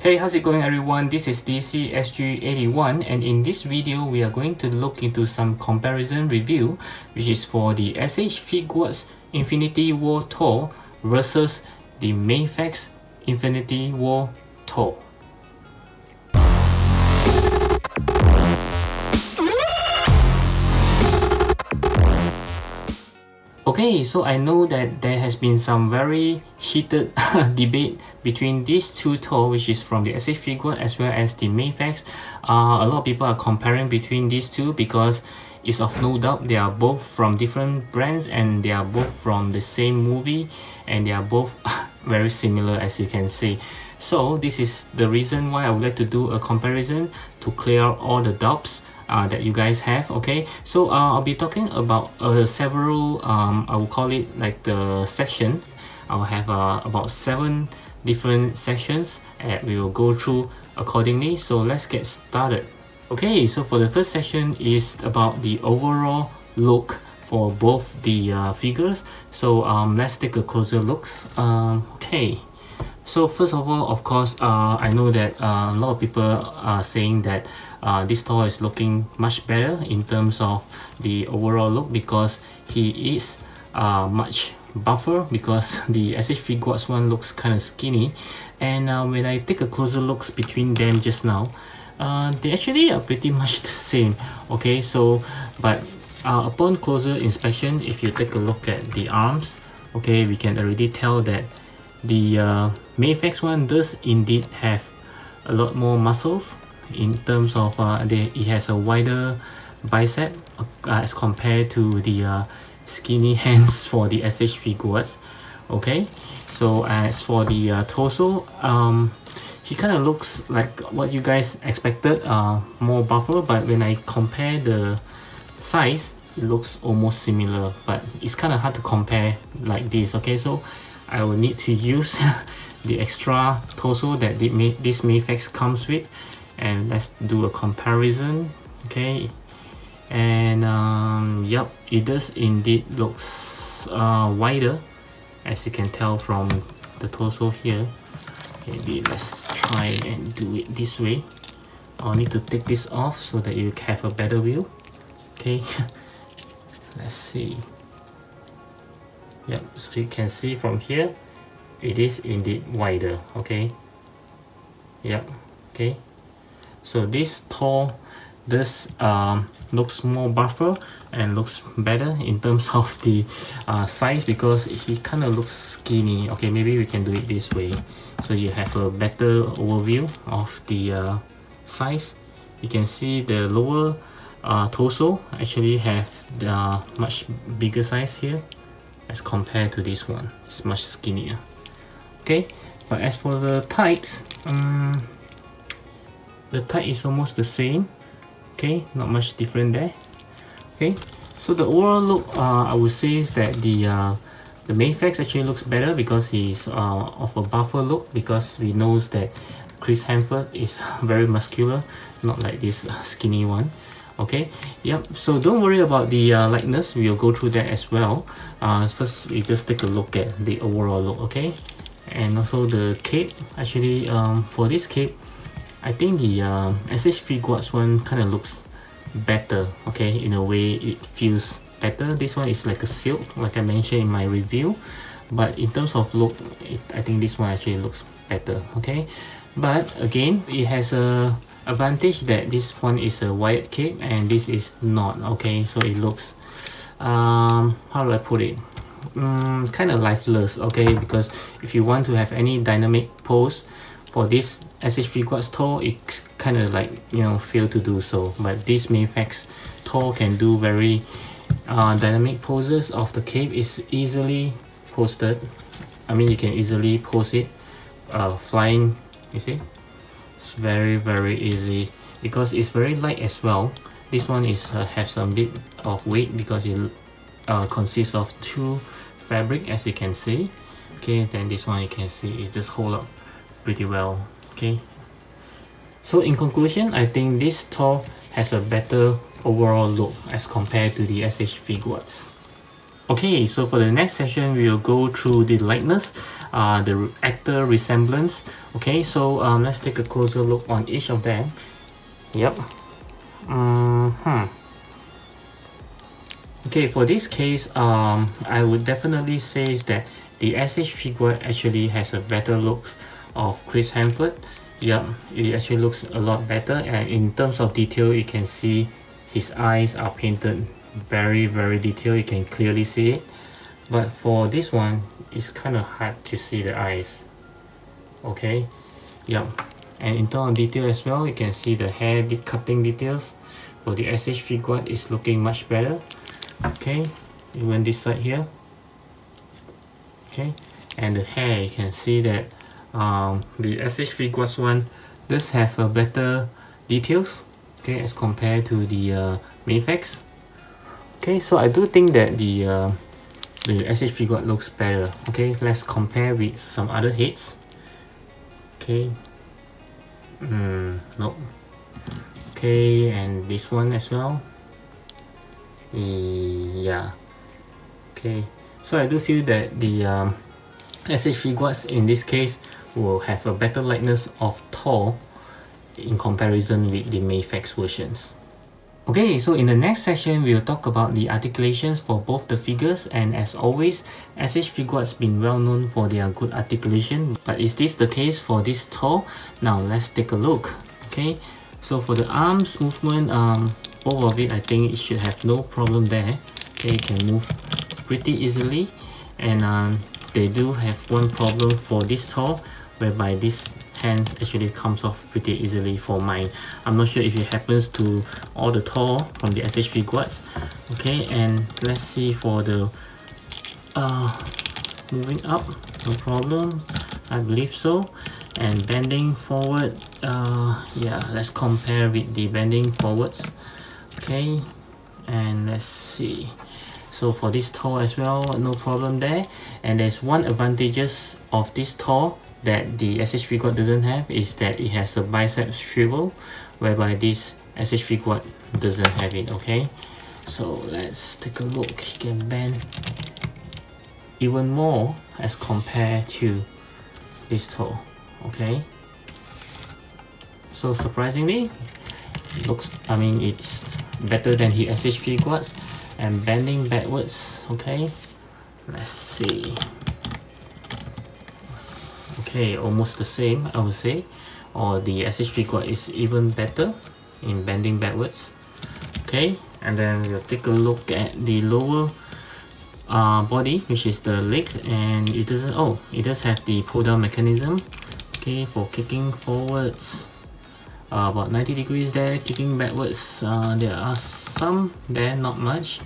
Hey, how's it going everyone? This is DCSG 81 and in this video we are going to look into some comparison review which is for the SH Figuarts Infinity War Thor versus the Mafex Infinity War Thor. Okay, so I know that there has been some very heated debate between these two Thor, which is from the SH Figuarts as well as the Mafex. A lot of people are comparing between these two because it's of no doubt they are both from different brands and they are both from the same movie and they are both very similar, as you can see. So this is the reason why I would like to do a comparison to clear all the doubts that you guys have. Okay, so I'll be talking about several I will call it like the section. I'll have about 7 different sections and we will go through accordingly. So let's get started. Okay, so for the first section is about the overall look for both the figures. So let's take a closer look. Okay, so first of all, of course, I know that a lot of people are saying that this Thor is looking much better in terms of the overall look because he is much buffer, because the SH Figuarts one looks kind of skinny, and when I take a closer look between them just now, they actually are pretty much the same. Okay, so but upon closer inspection, if you take a look at the arms, okay, we can already tell that the Mafex one does indeed have a lot more muscles in terms of it has a wider bicep as compared to the skinny hands for the SH Figuarts. Okay, so as for the torso, he kind of looks like what you guys expected, more buffer, but when I compare the size, it looks almost similar, but it's kind of hard to compare like this. Okay, so I will need to use the extra torso that this Mafex comes with, and let's do a comparison. Okay, and yep, it does indeed looks wider, as you can tell from the torso here. Maybe let's try and do it this way. I'll need to take this off so that you have a better view. Okay, let's see. Yep, so you can see from here it is indeed wider. Okay, yep. Okay, so this Thor this looks more buffer and looks better in terms of the size, because he kind of looks skinny. Okay, maybe we can do it this way so you have a better overview of the size. You can see the lower torso actually have the much bigger size here as compared to this one. It's much skinnier. Okay, but as for the tights, the tight is almost the same. Okay, not much different there. Okay, so the overall look, I would say is that the Mafex actually looks better because he's of a buffer look, because we know that Chris Hemsworth is very muscular, not like this skinny one. Okay, yep, so don't worry about the likeness, we will go through that as well. First we just take a look at the overall look. Okay, and also the cape. Actually, for this cape, I think the SH Figuarts one kind of looks better. Okay, in a way it feels better. This one is like a silk, like I mentioned in my review, but in terms of look, I think this one actually looks better. Okay, but again, it has a advantage that this one is a wired cape and this is not. Okay, so it looks how do I put it, kind of lifeless. Okay, because if you want to have any dynamic pose for this SH Figuarts Thor, it kind of like, you know, fail to do so. But this Mafex Thor can do very dynamic poses of the cape. Is easily posted. I mean, you can easily pose it flying. You see, it's very easy because it's very light as well. This one is have some bit of weight because it consists of 2 fabric, as you can see. Okay, then this one you can see it just hold up pretty well. Okay, so in conclusion, I think this Thor has a better overall look as compared to the SH Figuarts. Okay, so for the next session, we will go through the likeness. the actor resemblance. Okay, so let's take a closer look on each of them. Yep. Okay, for this case, I would definitely say that the SH figure actually has a better looks of Chris Hemsworth. Yeah, it actually looks a lot better, and in terms of detail, you can see his eyes are painted very detailed. You can clearly see it. But for this one, it's kind of hard to see the eyes. Okay, yeah, and in terms of detail as well, you can see the hair cutting details for the SH figure is looking much better. Okay, even this side here. Okay, and the hair, you can see that the SH Figuarts one does have a better details, okay, as compared to the Mafex. Okay, so I do think that the SH Figuart looks better. Okay, let's compare with some other heads. Okay, nope. Okay, and this one as well. Yeah. Okay, so I do feel that the SH Figuarts in this case will have a better likeness of Thor in comparison with the Mafex versions. Okay, so in the next section, we'll talk about the articulations for both the figures, and as always, SH Figuarts been well known for their good articulation, but is this the case for this Thor? Now let's take a look. Okay, so for the arms movement, both of it, I think it should have no problem there. Okay, you can move pretty easily, and they do have one problem for this Thor, whereby this hand actually comes off pretty easily for mine. I'm not sure if it happens to all the Thor from the SH Figuarts. Okay, and let's see for the moving up, no problem, I believe so. And bending forward, yeah, let's compare with the bending forwards. Okay, and let's see. So for this Thor as well, no problem there. And there's one advantages of this Thor that the SH Figuart doesn't have, is that it has a bicep swivel, whereby this SH Figuart doesn't have it. Okay, so let's take a look. You can bend even more as compared to this Thor. Okay, so surprisingly, looks, I mean, it's better than the SH Figuarts. And bending backwards, okay, let's see. Okay, almost the same, I would say, or the SH Figuart is even better in bending backwards. Okay, and then we'll take a look at the lower body, which is the legs, and it doesn't, oh, it does have the pull down mechanism. Okay, for kicking forwards, about 90 degrees there. Kicking backwards, there are some there, not much.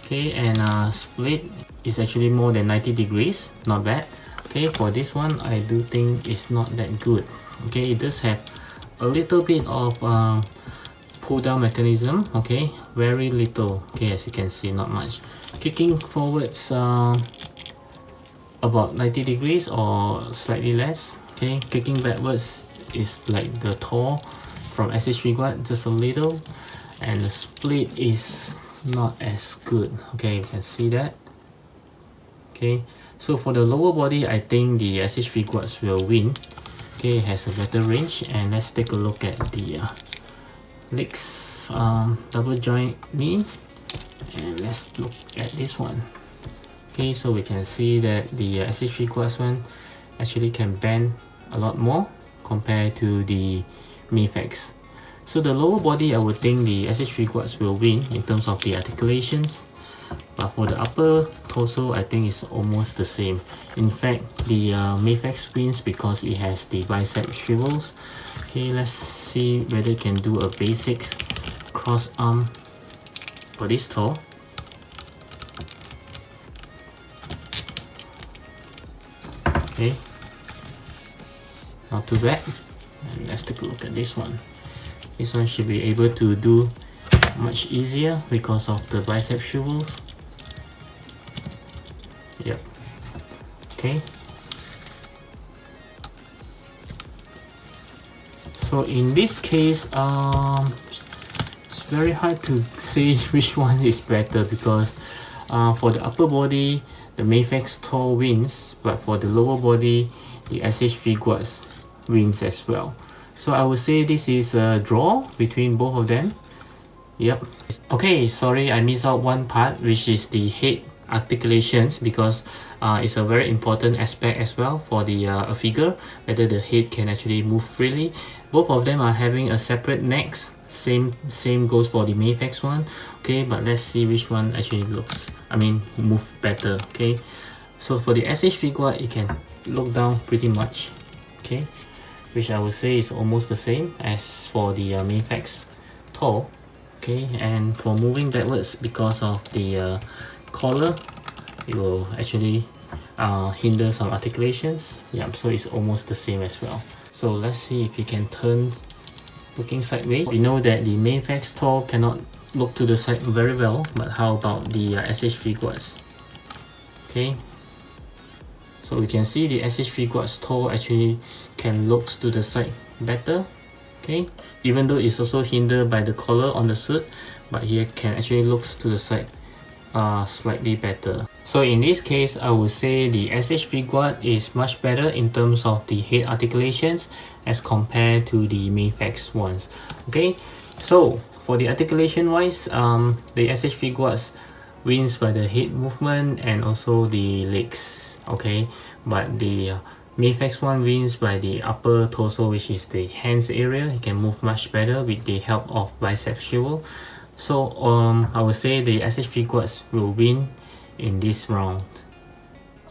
Okay, and split is actually more than 90 degrees, not bad. Okay, for this one, I do think it's not that good. Okay, it does have a little bit of pull down mechanism. Okay, very little. Okay, as you can see, not much. Kicking forwards, about 90 degrees or slightly less. Okay, kicking backwards is like the Thor from SH Figuart, just a little, and the split is not as good. Okay, you can see that. Okay, so for the lower body, I think the SH Figuarts will win. Okay, it has a better range. And let's take a look at the legs, double joint knee, and let's look at this one. Okay, so we can see that the SH Figuarts one actually can bend a lot more compared to the Mafex. So the lower body, I would think the SH Figuarts will win in terms of the articulations, but for the upper torso, I think it's almost the same. In fact, the Mafex wins because it has the bicep swivels. Okay, let's see whether it can do a basic cross arm for this Thor. Okay, not too bad. And let's take a look at this one. This one should be able to do much easier because of the bicep swivels. Yep. Okay. So in this case, it's very hard to say which one is better, because for the upper body, the Mafex Thor wins, but for the lower body, the SH Figuarts wins as well. So I would say this is a draw between both of them. Yep. Okay, sorry, I missed out one part, which is the head articulations, because it's a very important aspect as well for the figure, whether the head can actually move freely. Both of them are having a separate necks. Same goes for the Mafex one. Okay, but let's see which one actually move better. Okay, so for the SH Figuart, it can look down pretty much. Okay, which I would say is almost the same as for the Mafex Thor. Okay, and for moving backwards, because of the collar, it will actually hinder some articulations. Yeah, so it's almost the same as well. So let's see if you can turn looking sideways. We know that the Mafex Thor cannot look to the side very well, but how about the SH Figuarts? Okay, so we can see the SH Figuarts Thor actually can look to the side better. Okay, even though it's also hindered by the collar on the suit, but here can actually looks to the side slightly better. So in this case, I would say the SH Figuart is much better in terms of the head articulations as compared to the Mafex ones. Okay, so for the articulation wise, the SH Figuarts wins by the head movement and also the legs. Okay, but the Mafex one wins by the upper torso, which is the hands area. It can move much better with the help of bisexual. So I would say the SH Figuarts will win in this round.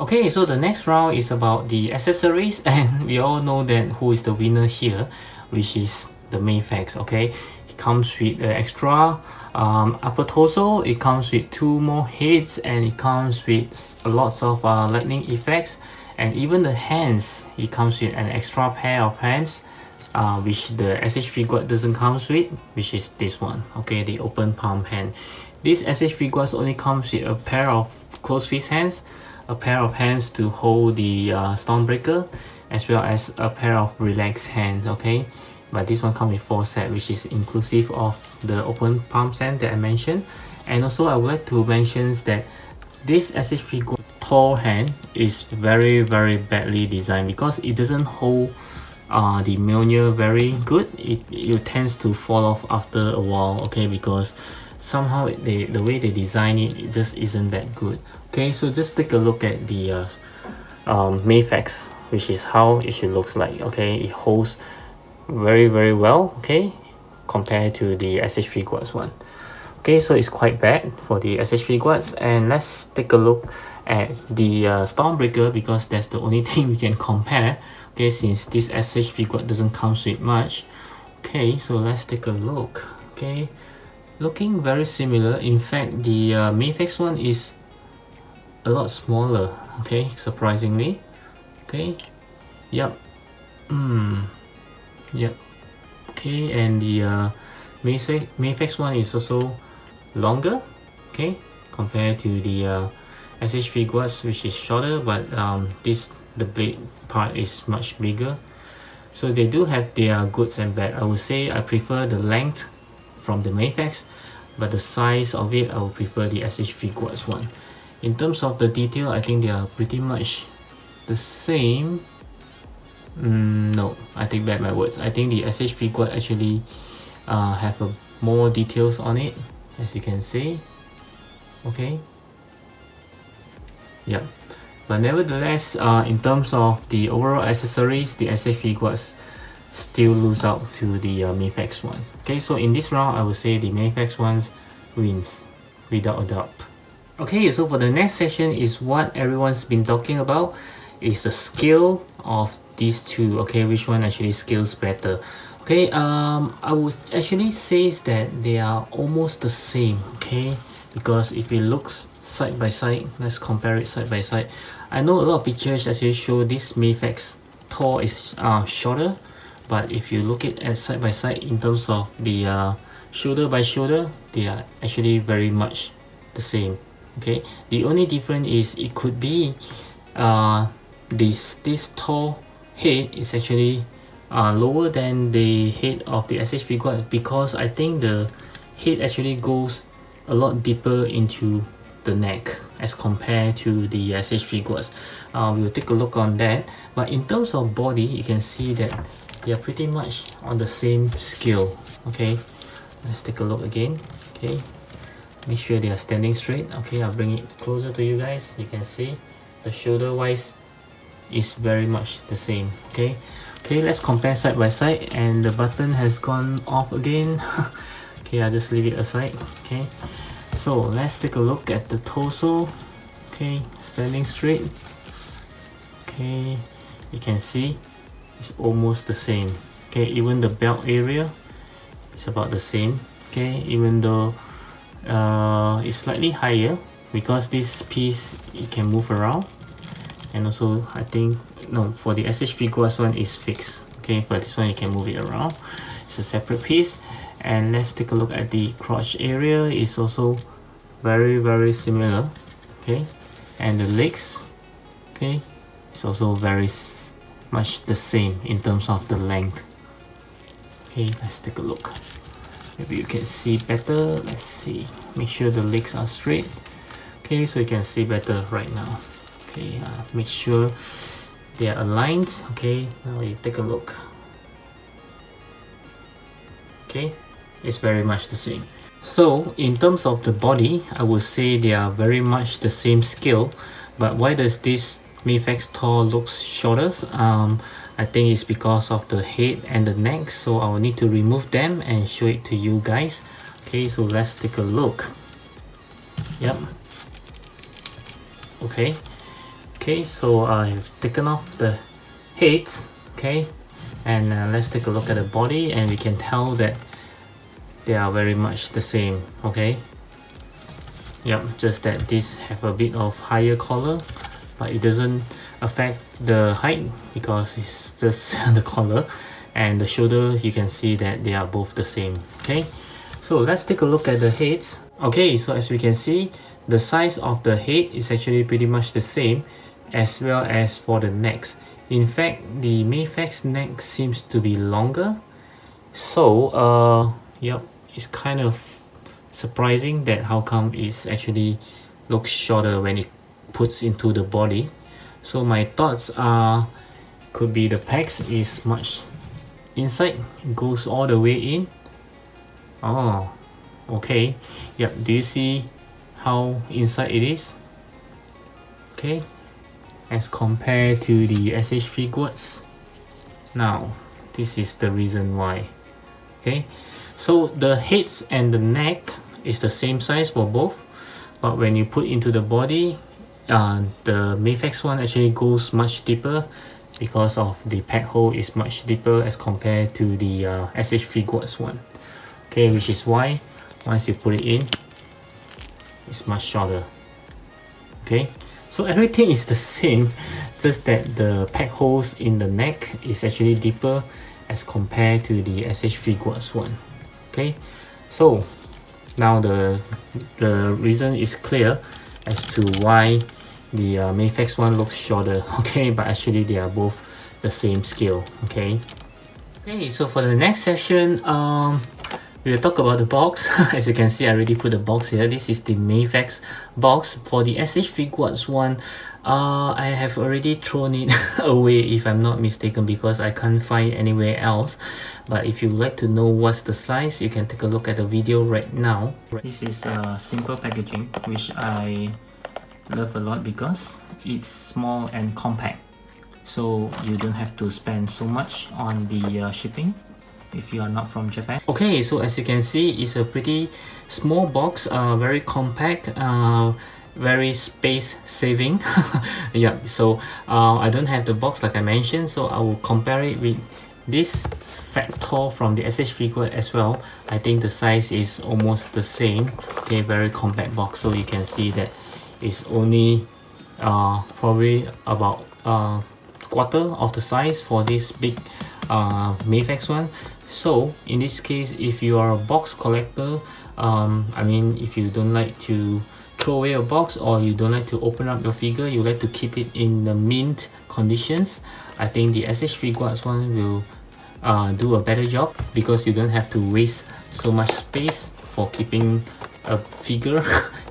Okay, so the next round is about the accessories, and we all know that who is the winner here, which is the Mafex. Okay, it comes with the extra upper torso, it comes with 2 more heads, and it comes with lots of lightning effects, and even the hands, it comes with an extra pair of hands, which the SH Figuart doesn't come with, which is this one. Okay, the open palm hand. This SH Figuarts only comes with a pair of closed fist hands, a pair of hands to hold the Stormbreaker, as well as a pair of relaxed hands. Okay, but this one comes with 4 sets, which is inclusive of the open palm hand that I mentioned. And also I would like to mention that this SH Figuart Thor hand is very badly designed, because it doesn't hold the Mjolnir very good. It tends to fall off after a while. Okay, because somehow the way they design it just isn't that good. Okay, so just take a look at the Mafex, which is how it should looks like. Okay, it holds very well. Okay, compared to the SH Figuarts one. Okay, so it's quite bad for the SH Figuarts. And let's take a look at the Stormbreaker, because that's the only thing we can compare. Okay, since this SH Figuart doesn't come with much. Okay, so let's take a look. Okay, looking very similar. In fact, the Mafex one is a lot smaller. Okay, surprisingly. Okay, yep. Yep. Okay, and the Mafex one is also longer. Okay, compared to the SH Figuarts, which is shorter, but the blade part is much bigger. So they do have their goods and bad. I would say I prefer the length from the Mafex, but the size of it, I would prefer the SH Figuarts one. In terms of the detail, I think they are pretty much the same. No, I take back my words. I think the SH Figuart actually have more details on it, as you can see. Okay, yeah, but nevertheless, in terms of the overall accessories, the SH Figuarts still lose out to the Mafex one. Okay, so in this round, I would say the Mafex one wins without a doubt. Okay, so for the next section is what everyone's been talking about, is the scale of these two. Okay, which one actually scales better? Okay, I would actually say that they are almost the same. Okay, because if it looks side by side, let's compare it side by side. I know a lot of pictures actually show this Mafex Thor is shorter, but if you look at side by side in terms of the shoulder by shoulder, they are actually very much the same. Okay, the only difference is it could be this Thor head is actually lower than the head of the SH Figuart, because I think the head actually goes a lot deeper into the neck as compared to the SH Figuarts. We'll take a look on that, but in terms of body, you can see that they are pretty much on the same scale. Okay, let's take a look again. Okay, make sure they are standing straight. Okay, I'll bring it closer to you guys. You can see the shoulder wise is very much the same. Okay, let's compare side by side, and the button has gone off again. Okay, I'll just leave it aside. Okay, so let's take a look at the torso. Okay, standing straight. Okay, you can see it's almost the same. Okay, even the belt area is about the same. Okay, even though it's slightly higher because this piece it can move around, and also I think no, for the SH Figuarts one is fixed. Okay, but this one you can move it around. It's a separate piece. And let's take a look at the crotch area. It's also very similar. Okay, and the legs, okay, it's also very much the same in terms of the length. Okay, let's take a look. Maybe you can see better. Let's see, make sure the legs are straight. Okay, so you can see better right now. Okay, make sure they are aligned. Okay, now you take a look. Okay, it's very much the same. So in terms of the body, I would say they are very much the same scale. But why does this Mafex Thor looks shorter? I think it's because of the head and the neck, so I will need to remove them and show it to you guys. Okay, so let's take a look. Yep. Okay, so I've taken off the heads. Okay, and let's take a look at the body, and we can tell that they are very much the same. Okay, yep, just that these have a bit of higher collar, but it doesn't affect the height because it's just the collar. And the shoulder, you can see that they are both the same. Okay, so let's take a look at the heads. Okay, so as we can see, the size of the head is actually pretty much the same, as well as for the necks. In fact, the Mafex neck seems to be longer. So yep, it's kind of surprising that how come it's actually looks shorter when it puts into the body. So my thoughts are, could be the pecs is much inside, it goes all the way in. Oh, okay, yep, do you see how inside it is? Okay, as compared to the SH Figuarts. Now this is the reason why. Okay, so the heads and the neck is the same size for both, but when you put into the body, the Mafex one actually goes much deeper because of the peg hole is much deeper as compared to the SH Figuarts one. Okay, which is why once you put it in, it's much shorter. Okay, so everything is the same, just that the peg holes in the neck is actually deeper as compared to the SH Figuarts one. Okay, so now the reason is clear as to why the Mafex one looks shorter. Okay, but actually they are both the same scale. Okay, so for the next session, we will talk about the box. As you can see, I already put the box here. This is the Mafex box. For the SH Figuarts one, I have already thrown it away if I'm not mistaken, because I can't find anywhere else. But if you would like to know what's the size, you can take a look at the video right now. This is simple packaging, which I love a lot because it's small and compact, so you don't have to spend so much on the shipping if you are not from Japan. Okay, so as you can see, it's a pretty small box, very compact, very space saving. Yeah, so I don't have the box like I mentioned, so I will compare it with this Fat Thor from the SH Figuarts as well. I think the size is almost the same. Okay, very compact box, so you can see that it's only probably about quarter of the size for this big Mafex one. So in this case, if you are a box collector, I mean, if you don't like to throw away a box, or you don't like to open up your figure, you like to keep it in the mint conditions, I think the SH Figuarts one will do a better job, because you don't have to waste so much space for keeping a figure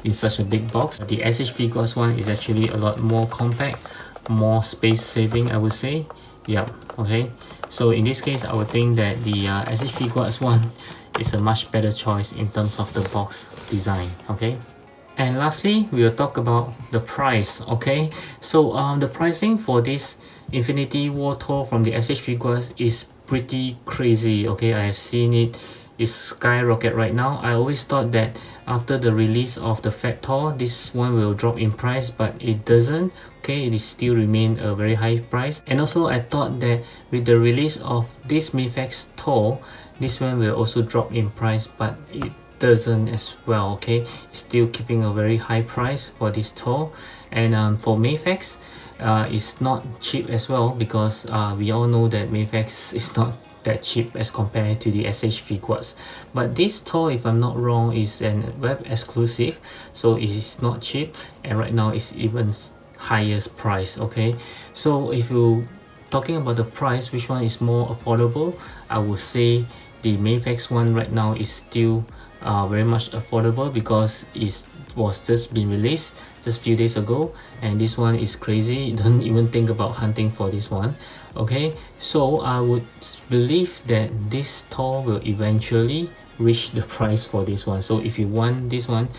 in such a big box. The SH Figuarts one is actually a lot more compact, more space saving, I would say. Yeah, okay. So in this case, I would think that the SH Figuarts one is a much better choice in terms of the box design, okay. And lastly, we will talk about the price, okay. So the pricing for this Infinity War Thor from the SH Figuarts is pretty crazy, okay. I have seen it is skyrocket right now. I always thought that after the release of the Fat Thor, this one will drop in price, but it doesn't, okay. It is still remain a very high price. And also I thought that with the release of this Mafex Thor, this one will also drop in price, but it doesn't as well, okay. It's still keeping a very high price for this Thor. And for Mafex, it's not cheap as well, because we all know that Mafex is not that cheap as compared to the SH Figuarts. But this Thor, if I'm not wrong, is an web exclusive, so it is not cheap, and right now it's even highest price, okay. So if you talking about the price, which one is more affordable, I would say the Mafex one right now is still very much affordable, because it was just been released just few days ago, and this one is crazy. Don't even think about hunting for this one, okay. So I would believe that this Thor will eventually reach the price for this one. So if you want this one,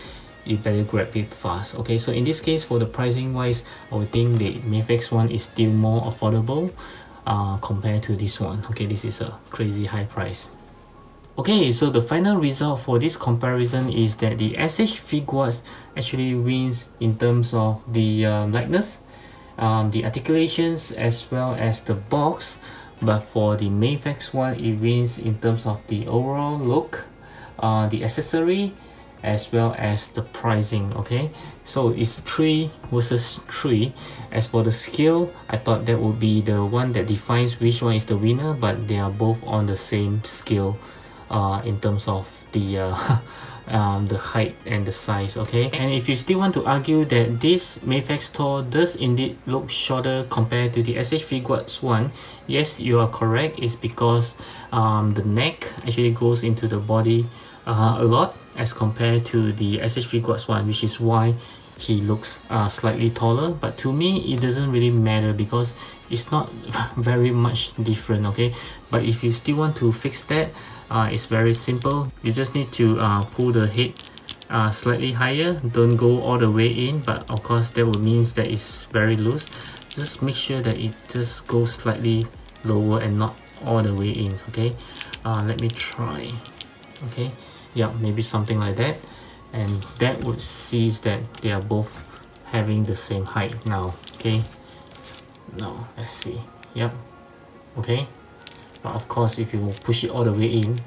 you better grab it fast, okay. So in this case, for the pricing wise, I would think the Mafex one is still more affordable compared to this one, okay. This is a crazy high price. Okay, so the final result for this comparison is that the SH Figuarts actually wins in terms of the lightness, the articulations, as well as the box. But for the Mafex one, it wins in terms of the overall look, the accessory, as well as the pricing, okay. So it's 3 versus 3. As for the scale, I thought that would be the one that defines which one is the winner, but they are both on the same scale in terms of the height and the size, okay. And if you still want to argue that this Mafex Thor does indeed look shorter compared to the SH Figuarts one, yes, you are correct. It's because the neck actually goes into the body a lot as compared to the SH Figuarts one, which is why he looks slightly taller. But to me, it doesn't really matter, because it's not very much different, okay. But if you still want to fix that, it's very simple. You just need to pull the head slightly higher. Don't go all the way in, but of course that would means that it's very loose. Just make sure that it just goes slightly lower and not all the way in, okay. Let me try, okay. Yeah, maybe something like that, and that would see that they are both having the same height now, okay. Now let's see. Yep, okay. But of course, if you push it all the way in,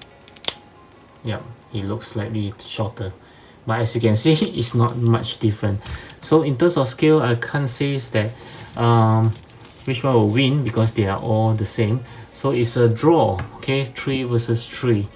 yep, it looks slightly shorter. But as you can see, it's not much different. So in terms of scale, I can't say that which one will win, because they are all the same. So it's a draw, okay, 3 versus 3.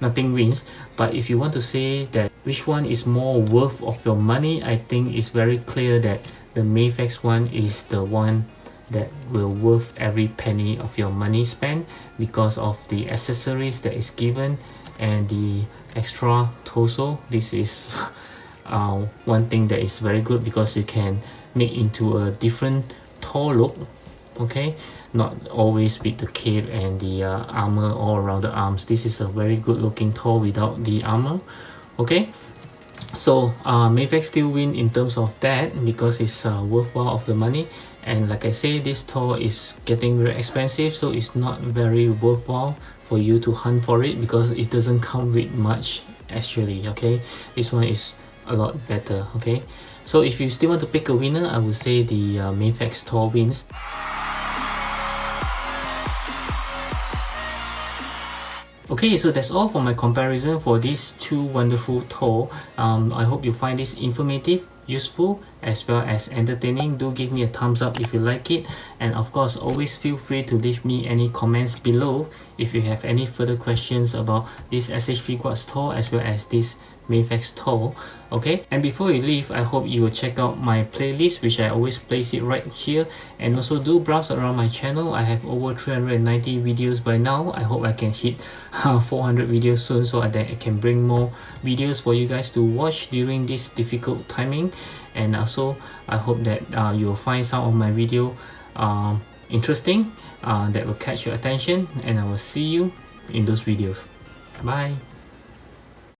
Nothing wins. But if you want to say that which one is more worth of your money, I think it's very clear that the Mafex one is the one that will worth every penny of your money spent, because of the accessories that is given and the extra torso. This is one thing that is very good, because you can make into a different Thor look, okay, not always with the cape and the armor all around the arms. This is a very good looking Thor without the armor, okay. So Mafex still win in terms of that, because it's worthwhile of the money. And like I say, this Thor is getting very expensive, so it's not very worthwhile for you to hunt for it, because it doesn't come with much actually, okay. This one is a lot better, okay. So if you still want to pick a winner, I would say the Mafex Thor wins. Okay, so that's all for my comparison for these two wonderful Thor. I hope you find this informative, useful, as well as entertaining. Do give me a thumbs up if you like it, and of course always feel free to leave me any comments below if you have any further questions about this SH Figuarts Thor, as well as this Mafex Thor. Okay, and before you leave, I hope you will check out my playlist, which I always place it right here, and also do browse around my channel. I have over 390 videos by now. I hope I can hit 400 videos soon, so that I can bring more videos for you guys to watch during this difficult timing. And also I hope that you will find some of my video interesting, that will catch your attention, and I will see you in those videos. Bye.